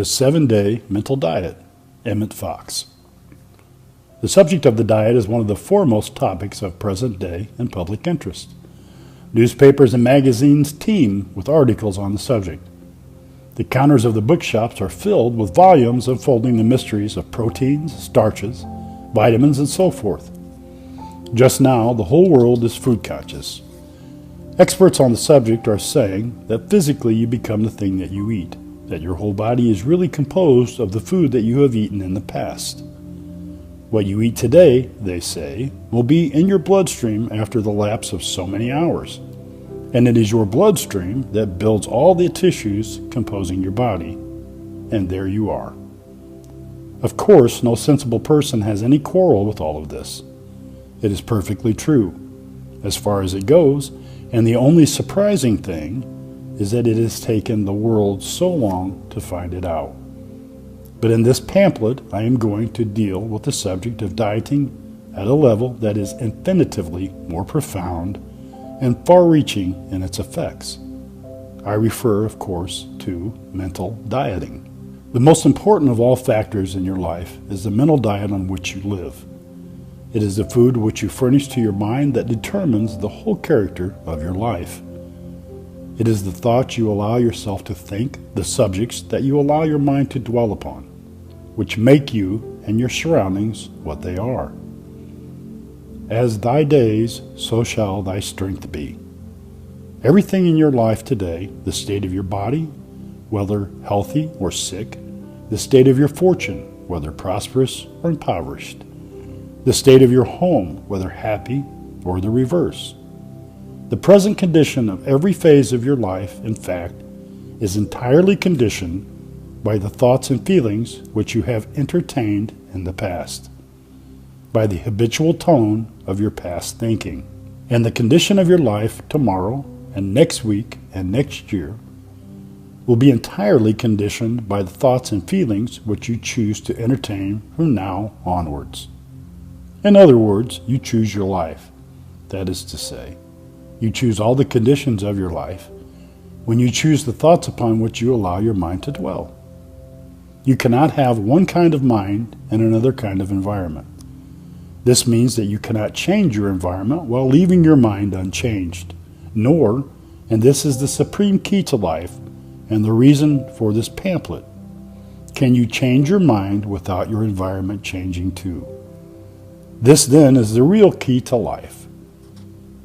The 7-Day Mental Diet, Emmet. The subject of the diet is one of the foremost topics of present day and public interest. Newspapers and magazines teem with articles on the subject. The counters of the bookshops are filled with volumes unfolding the mysteries of proteins, starches, vitamins, and so forth. Just now, the whole world is food conscious. Experts on the subject are saying that physically you become the thing that you eat, that your whole body is really composed of the food that you have eaten in the past. What you eat today, they say, will be in your bloodstream after the lapse of so many hours. And it is your bloodstream that builds all the tissues composing your body. And there you are. Of course, no sensible person has any quarrel with all of this. It is perfectly true, as far as it goes, and the only surprising thing is that it has taken the world so long to find it out. But in this pamphlet, I am going to deal with the subject of dieting at a level that is infinitively more profound and far-reaching in its effects. I refer, of course, to mental dieting. The most important of all factors in your life is the mental diet on which you live. It is the food which you furnish to your mind that determines the whole character of your life. It is the thoughts you allow yourself to think, the subjects that you allow your mind to dwell upon, which make you and your surroundings what they are. As thy days, so shall thy strength be. Everything in your life today, the state of your body, whether healthy or sick, the state of your fortune, whether prosperous or impoverished, the state of your home, whether happy or the reverse. The present condition of every phase of your life, in fact, is entirely conditioned by the thoughts and feelings which you have entertained in the past, by the habitual tone of your past thinking. And the condition of your life tomorrow and next week and next year will be entirely conditioned by the thoughts and feelings which you choose to entertain from now onwards. In other words, you choose your life. That is to say, you choose all the conditions of your life when you choose the thoughts upon which you allow your mind to dwell. You cannot have one kind of mind and another kind of environment. This means that you cannot change your environment while leaving your mind unchanged, nor, and this is the supreme key to life and the reason for this pamphlet, can you change your mind without your environment changing too. This then is the real key to life.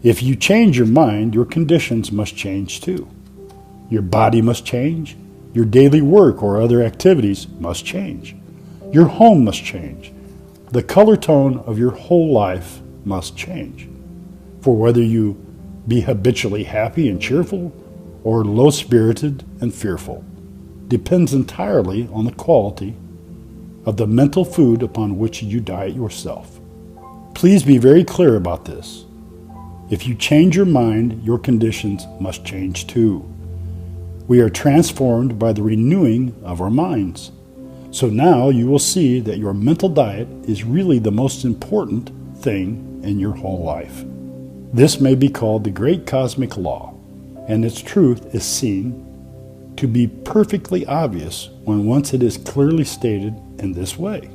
If you change your mind, your conditions must change too. Your body must change. Your daily work or other activities must change. Your home must change. The color tone of your whole life must change. For whether you be habitually happy and cheerful or low-spirited and fearful depends entirely on the quality of the mental food upon which you diet yourself. Please be very clear about this. If you change your mind, your conditions must change too. We are transformed by the renewing of our minds. So now you will see that your mental diet is really the most important thing in your whole life. This may be called the great cosmic law, and its truth is seen to be perfectly obvious when once it is clearly stated in this way.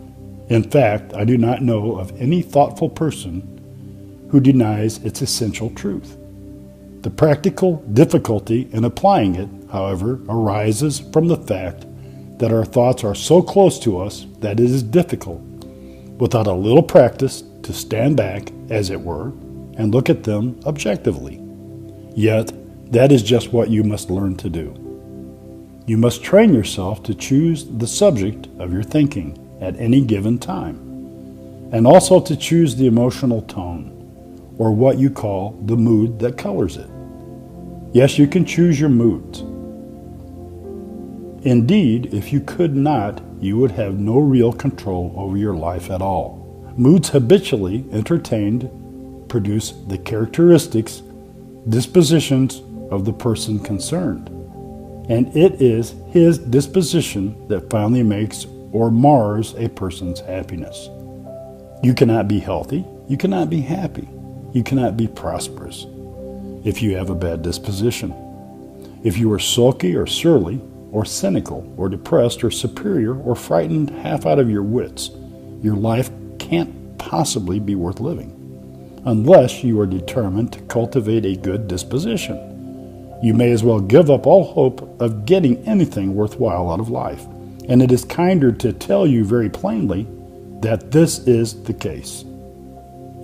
In fact, I do not know of any thoughtful person who denies its essential truth. The practical difficulty in applying it, however, arises from the fact that our thoughts are so close to us that it is difficult, without a little practice, to stand back, as it were, and look at them objectively. Yet, that is just what you must learn to do. You must train yourself to choose the subject of your thinking at any given time, and also to choose the emotional tone, or what you call the mood that colors it. Yes, you can choose your moods. Indeed, if you could not, you would have no real control over your life at all. Moods habitually entertained produce the characteristics, dispositions of the person concerned. And it is his disposition that finally makes or mars a person's happiness. You cannot be healthy, you cannot be happy, you cannot be prosperous if you have a bad disposition. If you are sulky or surly, or cynical or depressed or superior or frightened half out of your wits, your life can't possibly be worth living unless you are determined to cultivate a good disposition. You may as well give up all hope of getting anything worthwhile out of life, and it is kinder to tell you very plainly that this is the case.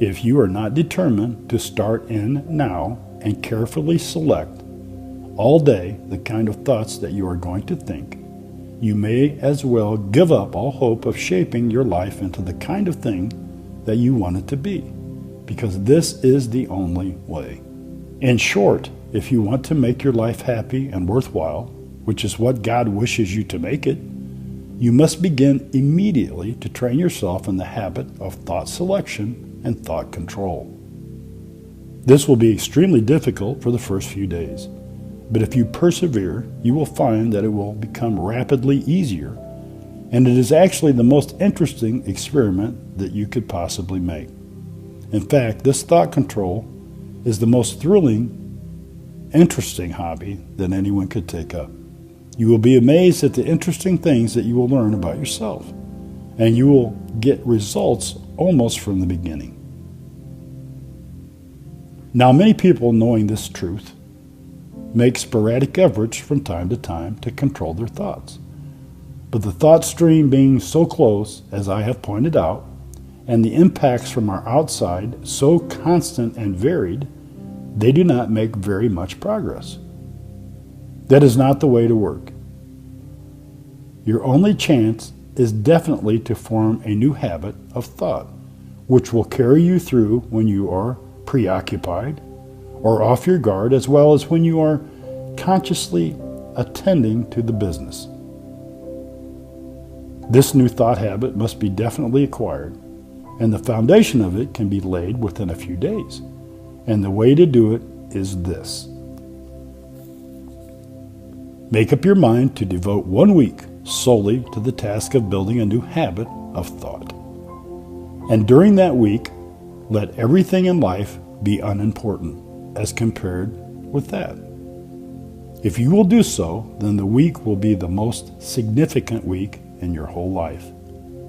If you are not determined to start in now and carefully select all day the kind of thoughts that you are going to think, you may as well give up all hope of shaping your life into the kind of thing that you want it to be, because this is the only way. In short, if you want to make your life happy and worthwhile, which is what God wishes you to make it, you must begin immediately to train yourself in the habit of thought selection and thought control. This will be extremely difficult for the first few days, but if you persevere, you will find that it will become rapidly easier, and it is actually the most interesting experiment that you could possibly make. In fact, this thought control is the most thrilling, interesting hobby that anyone could take up. You will be amazed at the interesting things that you will learn about yourself, and you will get results almost from the beginning. Now, many people, knowing this truth, make sporadic efforts from time to time to control their thoughts. But the thought stream being so close, as I have pointed out, and the impacts from our outside so constant and varied, they do not make very much progress. That is not the way to work. Your only chance is definitely to form a new habit of thought, which will carry you through when you are preoccupied or off your guard, as well as when you are consciously attending to the business. This new thought habit must be definitely acquired, and the foundation of it can be laid within a few days. And the way to do it is this. Make up your mind to devote 1 week solely to the task of building a new habit of thought. And during that week, let everything in life be unimportant as compared with that. If you will do so, then the week will be the most significant week in your whole life.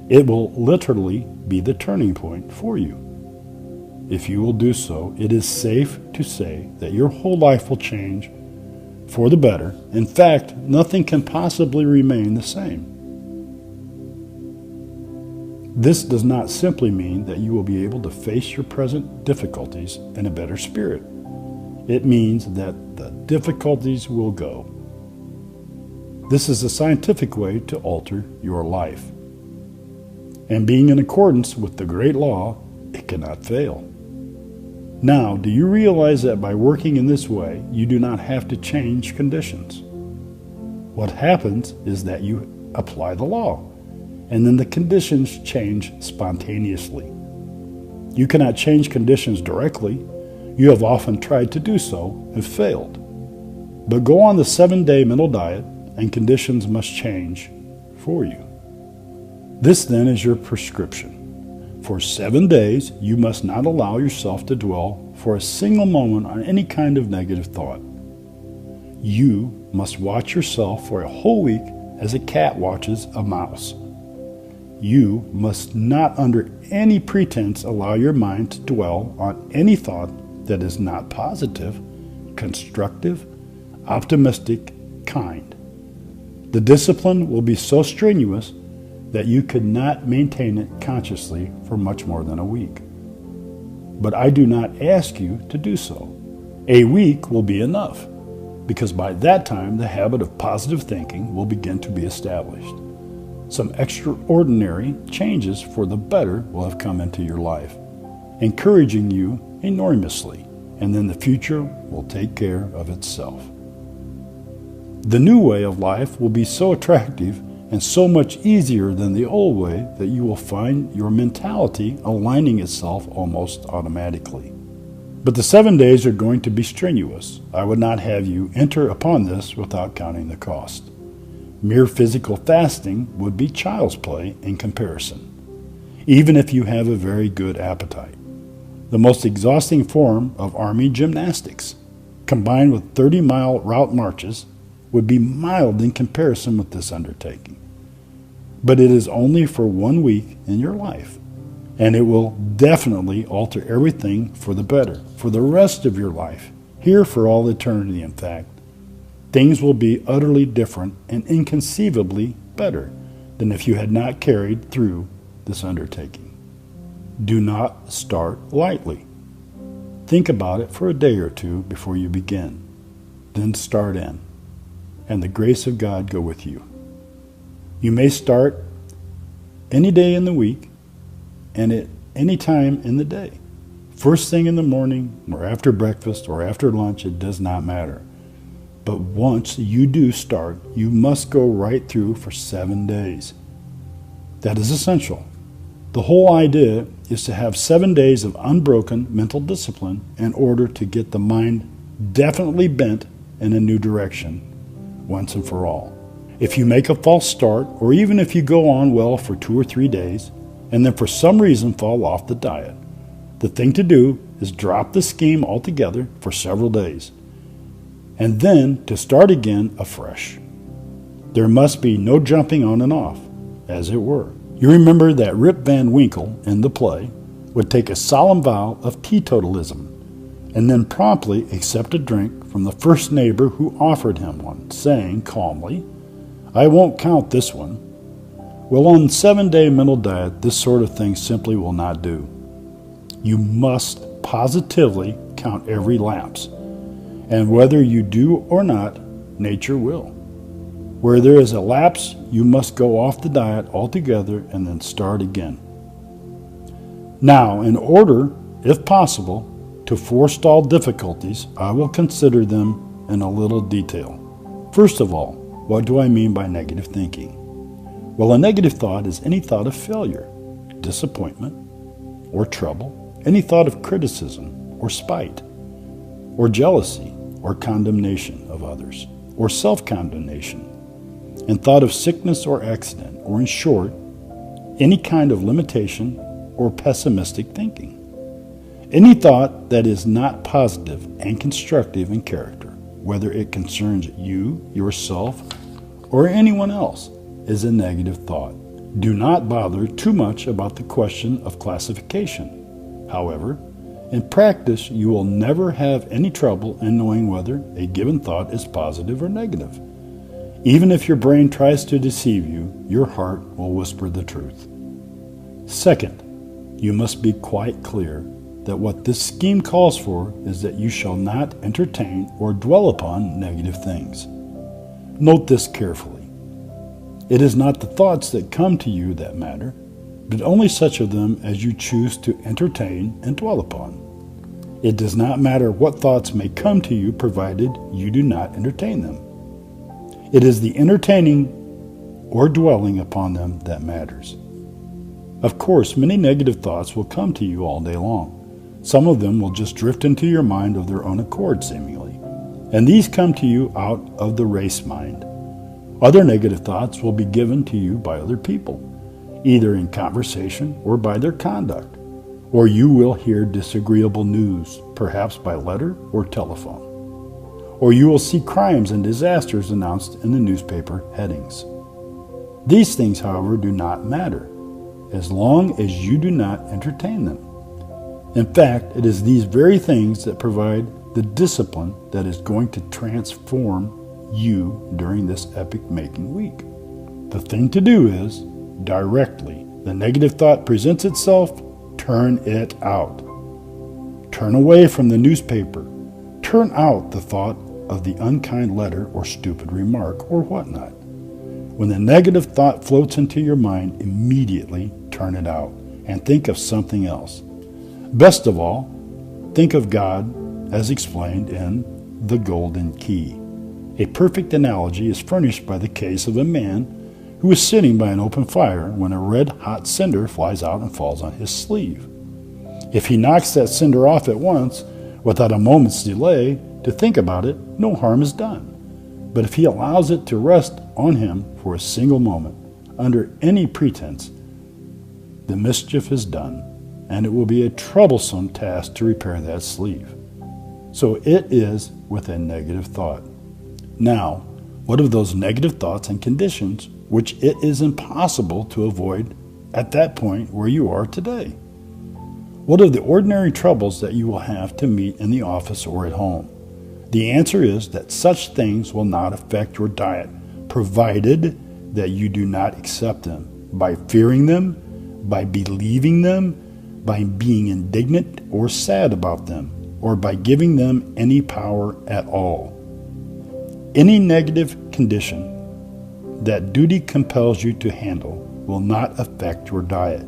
It will literally be the turning point for you. If you will do so, it is safe to say that your whole life will change for the better. In fact, nothing can possibly remain the same. This does not simply mean that you will be able to face your present difficulties in a better spirit. It means that the difficulties will go. This is a scientific way to alter your life. And being in accordance with the great law, it cannot fail. Now, do you realize that by working in this way, you do not have to change conditions? What happens is that you apply the law, and then the conditions change spontaneously. You cannot change conditions directly. You have often tried to do so and failed. But go on the 7-day mental diet, and conditions must change for you. This then is your prescription. For 7 days, you must not allow yourself to dwell for a single moment on any kind of negative thought. You must watch yourself for a whole week as a cat watches a mouse. You must not under any pretense allow your mind to dwell on any thought that is not positive, constructive, optimistic, kind. The discipline will be so strenuous that you could not maintain it consciously for much more than a week. But I do not ask you to do so. A week will be enough, because by that time the habit of positive thinking will begin to be established. Some extraordinary changes for the better will have come into your life, encouraging you enormously, and then the future will take care of itself. The new way of life will be so attractive and so much easier than the old way that you will find your mentality aligning itself almost automatically. But the 7 days are going to be strenuous. I would not have you enter upon this without counting the cost. Mere physical fasting would be child's play in comparison, even if you have a very good appetite. The most exhausting form of army gymnastics, combined with 30-mile route marches would be mild in comparison with this undertaking. But it is only for 1 week in your life, and it will definitely alter everything for the better, for the rest of your life, here for all eternity, in fact. Things will be utterly different and inconceivably better than if you had not carried through this undertaking. Do not start lightly. Think about it for a day or two before you begin. Then start in, and the grace of God go with you. You may start any day in the week and at any time in the day. First thing in the morning, or after breakfast, or after lunch, it does not matter. But once you do start, you must go right through for 7 days. That is essential. The whole idea is to have 7 days of unbroken mental discipline in order to get the mind definitely bent in a new direction once and for all. If you make a false start, or even if you go on well for 2 or 3 days, and then for some reason fall off the diet, the thing to do is drop the scheme altogether for several days, and then to start again afresh. There must be no jumping on and off, as it were. You remember that Rip Van Winkle in the play would take a solemn vow of teetotalism, and then promptly accept a drink from the first neighbor who offered him one, saying calmly, "I won't count this one." Well, on 7-day mental diet, this sort of thing simply will not do. You must positively count every lapse, and whether you do or not, nature will. Where there is a lapse, you must go off the diet altogether and then start again. Now, in order, if possible, to forestall difficulties, I will consider them in a little detail. First of all, what do I mean by negative thinking? Well, a negative thought is any thought of failure, disappointment, or trouble, any thought of criticism, or spite, or jealousy, or condemnation of others, or self-condemnation, and thought of sickness or accident, or in short, any kind of limitation or pessimistic thinking. Any thought that is not positive and constructive in character, whether it concerns you, yourself, or anyone else, is a negative thought. Do not bother too much about the question of classification. However, in practice, you will never have any trouble in knowing whether a given thought is positive or negative. Even if your brain tries to deceive you, your heart will whisper the truth. Second, you must be quite clear that what this scheme calls for is that you shall not entertain or dwell upon negative things. Note this carefully. It is not the thoughts that come to you that matter, but only such of them as you choose to entertain and dwell upon. It does not matter what thoughts may come to you provided you do not entertain them. It is the entertaining or dwelling upon them that matters. Of course, many negative thoughts will come to you all day long. Some of them will just drift into your mind of their own accord, seemingly, and these come to you out of the race mind. Other negative thoughts will be given to you by other people, either in conversation or by their conduct, or you will hear disagreeable news, perhaps by letter or telephone, or you will see crimes and disasters announced in the newspaper headings. These things, however, do not matter, as long as you do not entertain them. In fact, it is these very things that provide the discipline that is going to transform you during this epic-making week. The thing to do is, directly the negative thought presents itself, turn it out. Turn away from the newspaper. Turn out the thought of the unkind letter or stupid remark or whatnot. When the negative thought floats into your mind, immediately turn it out and think of something else. Best of all, think of God as explained in The Golden Key. A perfect analogy is furnished by the case of a man who was sitting by an open fire when a red-hot cinder flies out and falls on his sleeve. If he knocks that cinder off at once, without a moment's delay to think about it, no harm is done. But if he allows it to rest on him for a single moment, under any pretense, the mischief is done, and it will be a troublesome task to repair that sleeve. So it is with a negative thought. Now, What of those negative thoughts and conditions which it is impossible to avoid at that point where you are today? What of the ordinary troubles that you will have to meet in the office or at home? The answer is that such things will not affect your diet, provided that you do not accept them by fearing them, by believing them, by being indignant or sad about them, or by giving them any power at all. Any negative condition that duty compels you to handle will not affect your diet.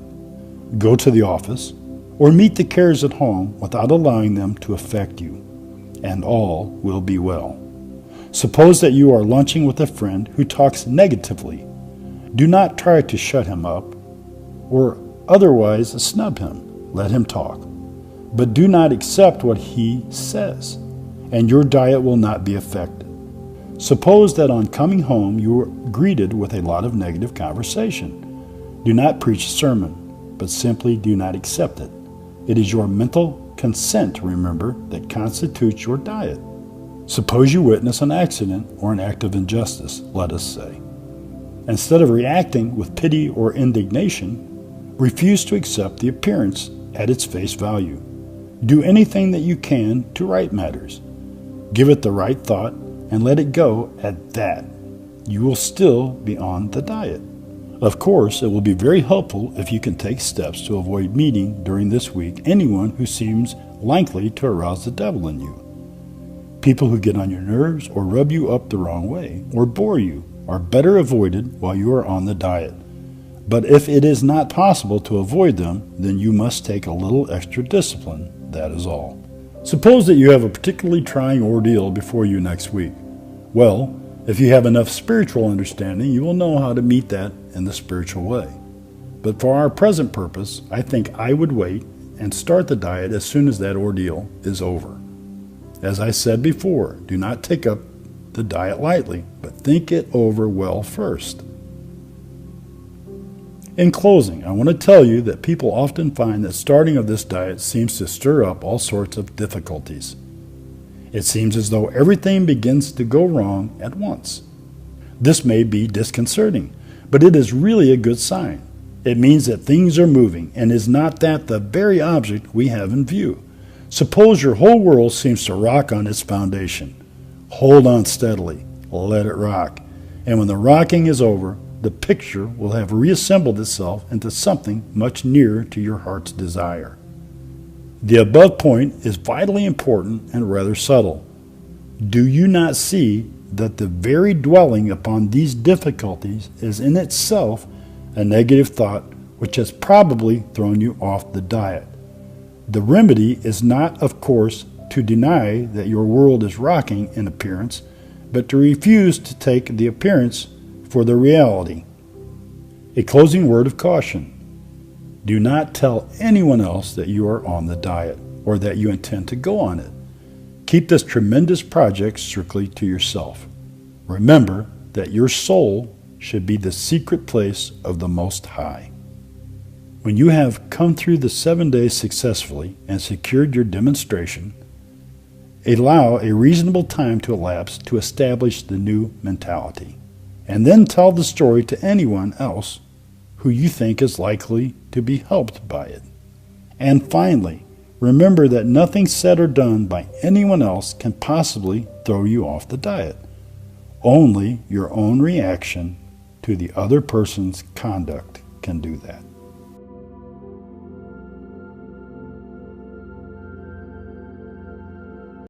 Go to the office or meet the cares at home without allowing them to affect you, and all will be well. Suppose that you are lunching with a friend who talks negatively. Do not try to shut him up or otherwise snub him. Let him talk. But do not accept what he says, and your diet will not be affected. Suppose that on coming home you are greeted with a lot of negative conversation. Do not preach a sermon, but simply do not accept it. It is your mental consent, remember, that constitutes your diet. Suppose you witness an accident or an act of injustice, let us say. Instead of reacting with pity or indignation, refuse to accept the appearance at its face value. Do anything that you can to right matters. Give it the right thought and let it go at that. You will still be on the diet. Of course, it will be very helpful if you can take steps to avoid meeting during this week anyone who seems likely to arouse the devil in you. People who get on your nerves or rub you up the wrong way or bore you are better avoided while you are on the diet. But if it is not possible to avoid them, then you must take a little extra discipline, that is all. Suppose that you have a particularly trying ordeal before you next week. Well, if you have enough spiritual understanding, you will know how to meet that in the spiritual way. But for our present purpose, I think I would wait and start the diet as soon as that ordeal is over. As I said before, do not take up the diet lightly, but think it over well first. In closing, I want to tell you that people often find that starting of this diet seems to stir up all sorts of difficulties. It seems as though everything begins to go wrong at once. This may be disconcerting, but it is really a good sign. It means that things are moving, and is not that the very object we have in view? Suppose your whole world seems to rock on its foundation. Hold on steadily, let it rock, and when the rocking is over, the picture will have reassembled itself into something much nearer to your heart's desire. The above point is vitally important and rather subtle. Do you not see that the very dwelling upon these difficulties is in itself a negative thought which has probably thrown you off the diet? The remedy is not, of course, to deny that your world is rocking in appearance, but to refuse to take the appearance for the reality. A closing word of caution. Do not tell anyone else that you are on the diet or that you intend to go on it. Keep this tremendous project strictly to yourself. Remember that your soul should be the secret place of the Most High. When you have come through the 7 days successfully and secured your demonstration, allow a reasonable time to elapse to establish the new mentality, and then tell the story to anyone else who you think is likely to be helped by it. And finally, remember that nothing said or done by anyone else can possibly throw you off the diet. Only your own reaction to the other person's conduct can do that.